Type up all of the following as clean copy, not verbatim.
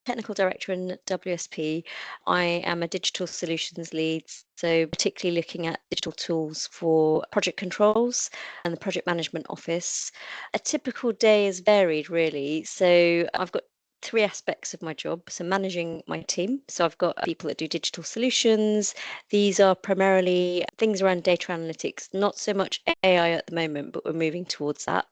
technical director in WSP. I am a digital solutions lead, so particularly looking at digital tools for project controls and the project management office. A typical day is varied, really. So I've got three aspects of my job. So managing my team. So I've got people that do digital solutions. These are primarily things around data analytics, not so much AI at the moment, but we're moving towards that.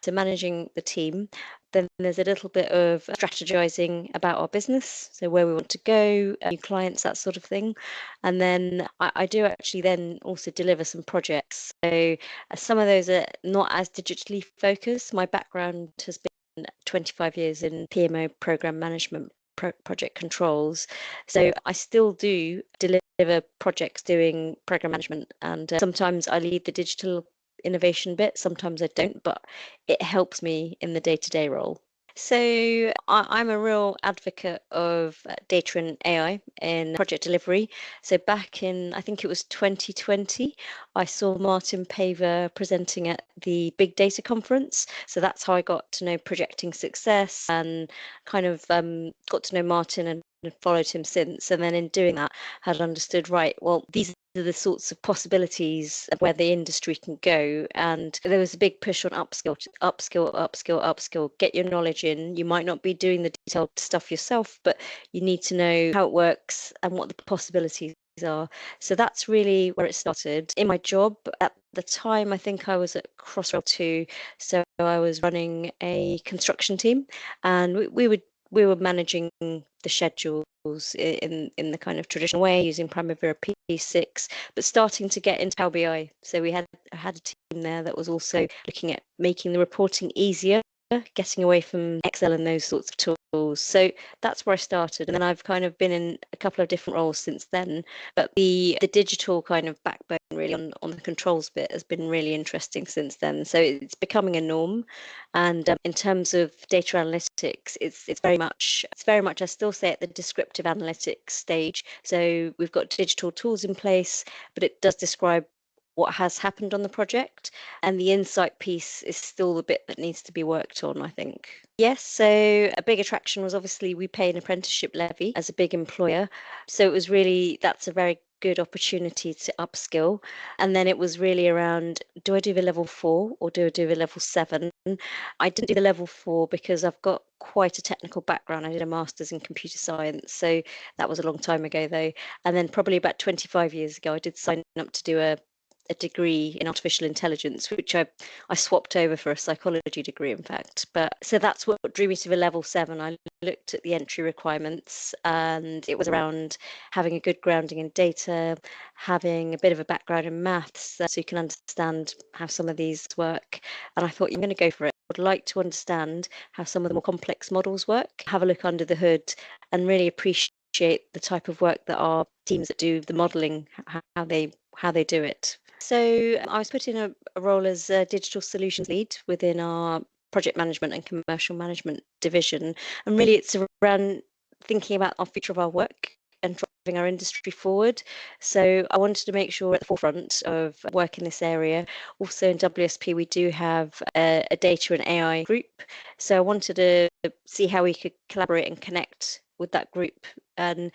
So managing the team. Then there's a little bit of strategizing about our business, so where we want to go, new clients, that sort of thing. And then I do actually then also deliver some projects. So some of those are not as digitally focused. My background has been 25 years in PMO, program management, project controls. So I still do deliver projects doing program management, and sometimes I lead the digital innovation bit, sometimes I don't, but it helps me in the day-to-day role. So I'm a real advocate of data and AI in project delivery. So back in, I think it was 2020, I saw Martin Paver presenting at the Big Data Conference. So that's how I got to know Projecting Success and kind of got to know Martin and followed him since. And then in doing that, had understood, right, well, these are the sorts of possibilities of where the industry can go. And there was a big push on upskill, get your knowledge in. You might not be doing the detailed stuff yourself, but you need to know how it works and what the possibilities are. So that's really where it started. In my job at the time, I think I was at Crossrail 2, so I was running a construction team, and we were managing the schedules in the kind of traditional way using Primavera P6, but starting to get into Power BI. So we had a team there that was also looking at making the reporting easier, getting away from Excel and those sorts of tools. So that's where I started, and then I've kind of been in a couple of different roles since then. But the digital kind of backbone really on the controls bit has been really interesting since then. So it's becoming a norm. And in terms of data analytics, it's very much I still say at the descriptive analytics stage. So we've got digital tools in place, but it does describe what has happened on the project, and the insight piece is still the bit that needs to be worked on, I think. Yes, so a big attraction was obviously we pay an apprenticeship levy as a big employer. So it was really, that's a very good opportunity to upskill. And then it was really around, do I do the level 4 or do I do the level 7? I didn't do the level 4 because I've got quite a technical background. I did a master's in computer science, so that was a long time ago though. And then probably about 25 years ago, I did sign up to do a degree in artificial intelligence, which I swapped over for a psychology degree, in fact. But so that's what drew me to the level 7. I looked at the entry requirements, and it was around having a good grounding in data, having a bit of a background in maths, so you can understand how some of these work. And I thought, I'm going to go for it. I would like to understand how some of the more complex models work, have a look under the hood, and really appreciate the type of work that our teams that do the modelling, how they do it. So I was put in a role as a digital solutions lead within our project management and commercial management division. And really it's around thinking about our future of our work and driving our industry forward. So I wanted to make sure at the forefront of work in this area. Also in WSP, we do have a data and AI group. So I wanted to see how we could collaborate and connect with that group and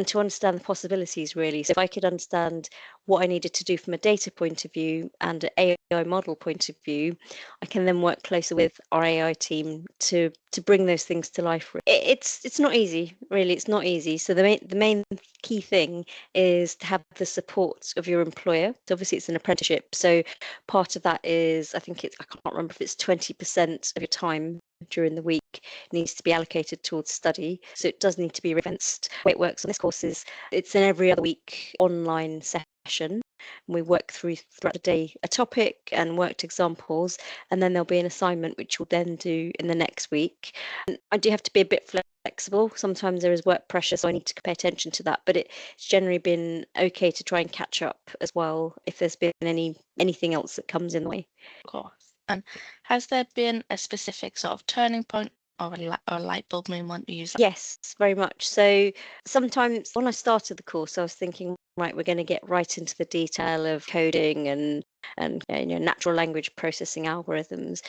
to understand the possibilities really. So if I could understand what I needed to do from a data point of view and an AI model point of view, I can then work closer with our AI team to bring those things to life. It's not easy, really. It's not easy. So the main key thing is to have the support of your employer. So obviously it's an apprenticeship, so part of that is, I can't remember if it's 20% of your time during the week needs to be allocated towards study. So it does need to be ring-fenced. The way it works on this course is it's an every other week online session. We work throughout the day a topic and worked examples, and then there'll be an assignment which we'll then do in the next week. And I do have to be a bit flexible. Sometimes there is work pressure, so I need to pay attention to that. But it's generally been okay to try and catch up as well if there's been anything else that comes in the way. Of course. And has there been a specific sort of turning point or a light bulb moment you use? Yes, very much. So sometimes when I started the course, I was thinking, right, we're going to get right into the detail of coding and natural language processing algorithms.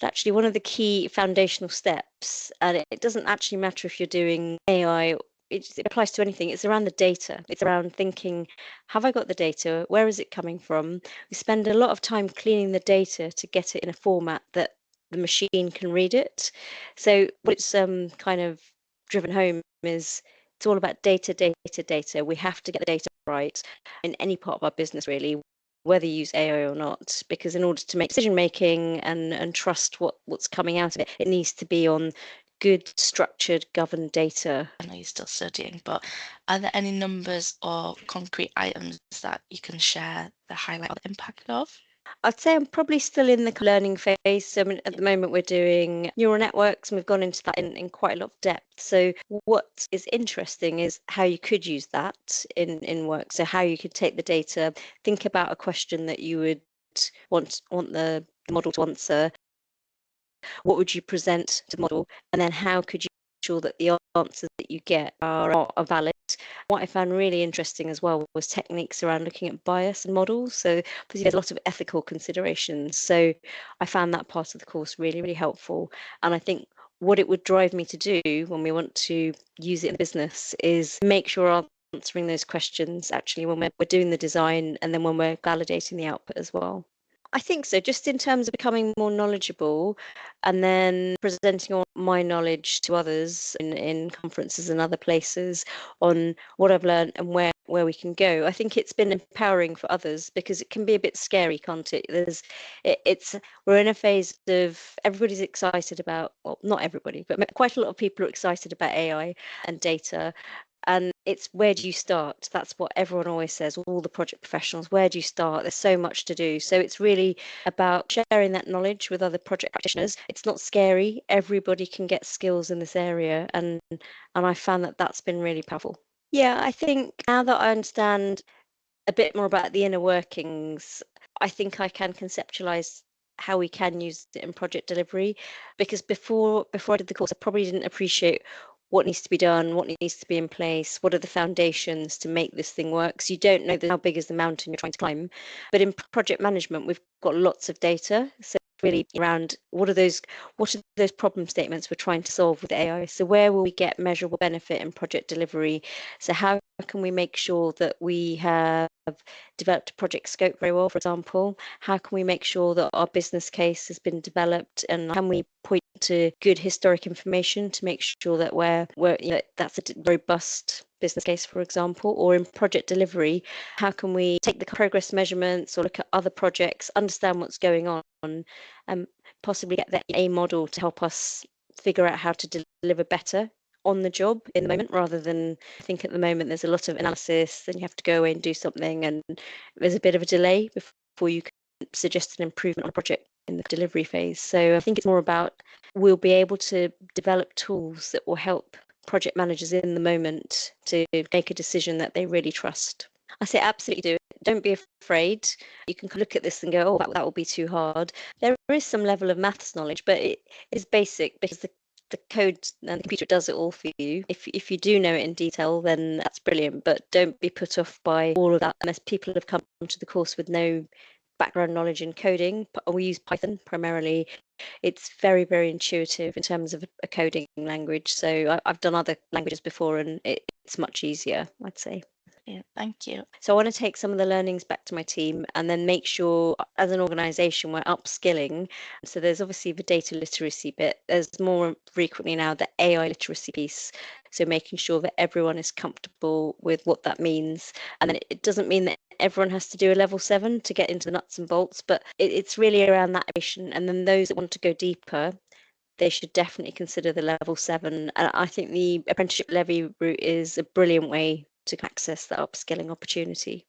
But actually, one of the key foundational steps, and it doesn't actually matter if you're doing AI. It applies to anything. It's around the data. It's around thinking, have I got the data? Where is it coming from? We spend a lot of time cleaning the data to get it in a format that the machine can read it. So what it's kind of driven home is it's all about data, data, data. We have to get the data right in any part of our business, really, whether you use AI or not, because in order to make decision making and trust what's coming out of it, it needs to be on good, structured, governed data. I know you're still studying, but are there any numbers or concrete items that you can share that highlight the impact of? I'd say I'm probably still in the learning phase. So I mean, at the moment, we're doing neural networks, and we've gone into that in quite a lot of depth. So what is interesting is how you could use that in work. So how you could take the data, think about a question that you would want the model to answer. What would you present to the model, and then how could you ensure that the answers that you get are valid? What I found really interesting as well was techniques around looking at bias in models. So there's a lot of ethical considerations. So I found that part of the course really, really helpful. And I think what it would drive me to do when we want to use it in business is make sure I'm answering those questions actually when we're doing the design and then when we're validating the output as well. I think so, just in terms of becoming more knowledgeable and then presenting on my knowledge to others in conferences and other places on what I've learned and where we can go. I think it's been empowering for others because it can be a bit scary, can't it? It's we're in a phase of everybody's excited about, well, not everybody, but quite a lot of people are excited about AI and data. And it's where do you start? That's what everyone always says, all the project professionals, where do you start? There's so much to do. So it's really about sharing that knowledge with other project practitioners. It's not scary. Everybody can get skills in this area. And I found that that's been really powerful. Yeah, I think now that I understand a bit more about the inner workings, I think I can conceptualize how we can use it in project delivery. Because before I did the course, I probably didn't appreciate what needs to be done, what needs to be in place, what are the foundations to make this thing work. So you don't know how big is the mountain you're trying to climb. But in project management, we've got lots of data. So really around what are those problem statements we're trying to solve with AI. So where will we get measurable benefit in project delivery? So how can we make sure that we have developed a project scope very well, for example? How can we make sure that our business case has been developed, and can we point to good historic information to make sure that that's a robust business case, for example? Or in project delivery, how can we take the progress measurements or look at other projects, understand what's going on, and possibly get the A model to help us figure out how to deliver better on the job in the moment, rather than I think at the moment there's a lot of analysis, then you have to go away and do something, and there's a bit of a delay before you can suggest an improvement on a project in the delivery phase. So I think it's more about we'll be able to develop tools that will help project managers in the moment to make a decision that they really trust. I say absolutely do it. Don't be afraid. You can look at this and go, oh, that will be too hard. There is some level of maths knowledge, but it is basic because the code and the computer does it all for you. If you do know it in detail, then that's brilliant. But don't be put off by all of that unless people have come to the course with no background knowledge in coding. We use Python primarily. It's very, very intuitive in terms of a coding language. So I've done other languages before, and it's much easier, I'd say. Yeah, thank you. So I want to take some of the learnings back to my team and then make sure as an organisation we're upskilling. So there's obviously the data literacy bit. There's more frequently now the AI literacy piece. So making sure that everyone is comfortable with what that means. And then it doesn't mean that everyone has to do a level 7 to get into the nuts and bolts, but it's really around that education. And then those that want to go deeper, they should definitely consider the level 7. And I think the apprenticeship levy route is a brilliant way to access that upskilling opportunity.